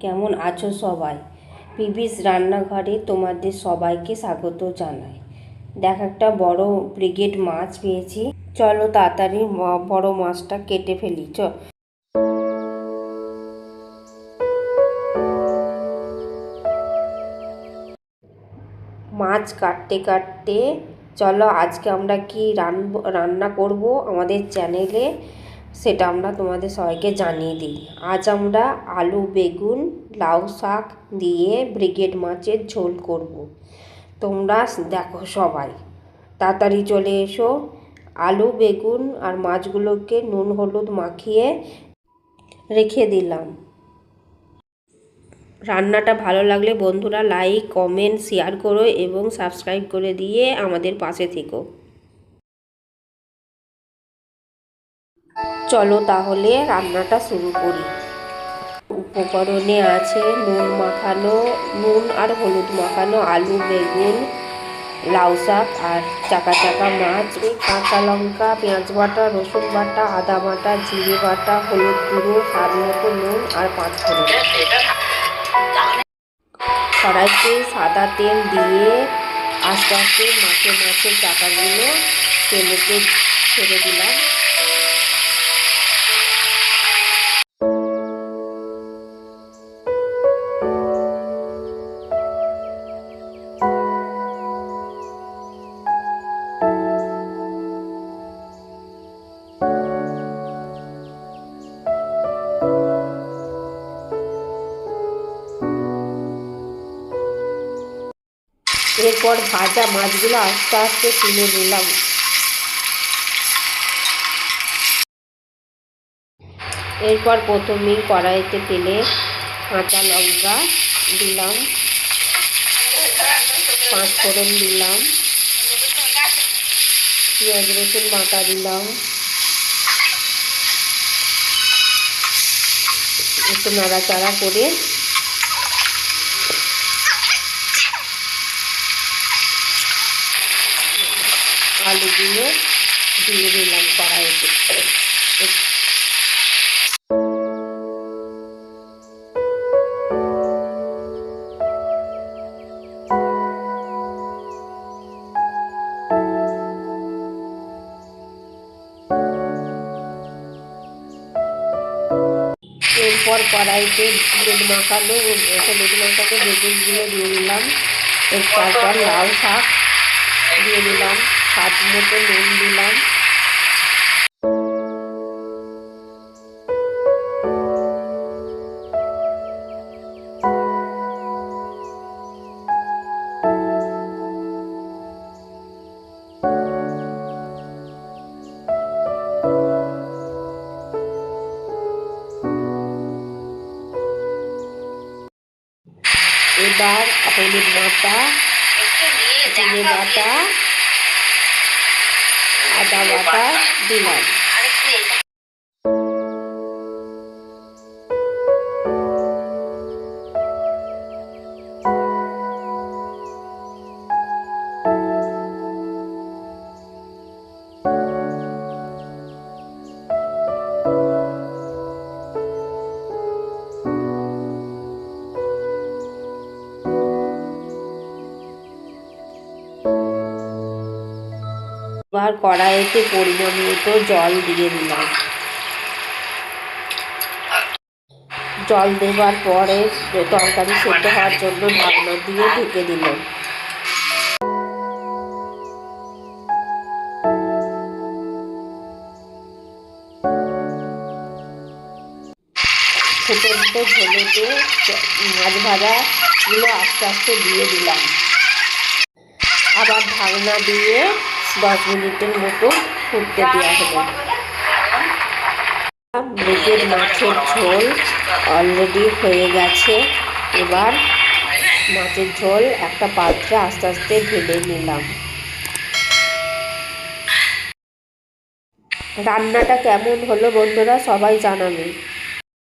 কেমন আছো সবাই? পিবিস রান্নাঘরে তোমাদের সবাইকে স্বাগত জানাই। দেখ, একটা বড় ব্রিগেড মাছ পেয়েছি। চলো তাড়াতাড়ি বড় মাছটা কেটে ফেলি। মাছ কাটতে কাটতে চলো আজকে আমরা কি রান্না করব আমাদের চ্যানেলে, সেটা আমরা তোমাদের সবাইকে জানিয়ে দিই। আজ আমরা আলু, বেগুন, লাউ শাক দিয়ে ব্রিগেড মাছের ঝোল করব। তোমরা দেখো সবাই, তাড়াতাড়ি চলে এসো। আলু, বেগুন আর মাছগুলোকে নুন হলুদ মাখিয়ে রেখে দিলাম। রান্নাটা ভালো লাগলে বন্ধুরা লাইক, কমেন্ট, শেয়ার করো এবং সাবস্ক্রাইব করে দিয়ে আমাদের পাশে থেকো। চলো তাহলে রান্নাটা শুরু করি। উপকরণে আছে নুন আর হলুদ মাখানো আলু, বেগুন, লাউ শাক আর চাকা চাকা মাছ, কাঁচা লঙ্কা, পেঁয়াজ বাটা, রসুন বাটা, আদা বাটা, জিরে বাটা, হলুদ গুঁড়ো, স্বাদ মতো নুন আর 5 ফোড়ন। কড়াইতে সাদা তেল দিয়ে আস্তে আস্তে মাছের চাকাগুলো তেলেতে ছেড়ে দিলাম। এরপর ভাজা মাছগুলো আস্তে আস্তে তুলে নিলাম। এরপর প্রথমেই কড়াইতে তেলে কাঁচা লঙ্কা দিলাম, 5 ফোড়ন দিলাম, পেঁয়াজ রসুন বাটা দিলাম, একটু নাড়াচাড়া করে আলুগুলো দিয়ে দিলাম কড়াইতে। এরপর কড়াইতে হলুদ মাখানো বেগুনগুলো দিয়ে দিলাম। তারপর লাউ শাক দিয়ে দিলাম, স্বাদ মতো নুন দিলাম। এবার হলুদ বাটা, জিরে বাটা, আদা বাটা দিলাম। এবার কড়াইতে পরিমাণ মতো জল দিয়ে দিলাম। জল দেবার পরে তরকারি সেদ্ধ হওয়ার জন্য ঢাকনা দিয়ে ঢেকে দিলাম। ফুটন্ত ঝোলেতে মাছ ভাজাগুলো আস্তে আস্তে দিয়ে দিলাম। আবার ঢাকনা দিয়ে 10 মিনিটের মতো ফুটতে দেওয়া হলো। ব্রিগেড মাছের ঝোল অলরেডি হয়ে গেছে। এবার মাছের ঝোল একটা পাত্রে আস্তে আস্তে ঢেলে নিলাম। রান্নাটা কেমন হলো বন্ধুরা সবাই জানাবে।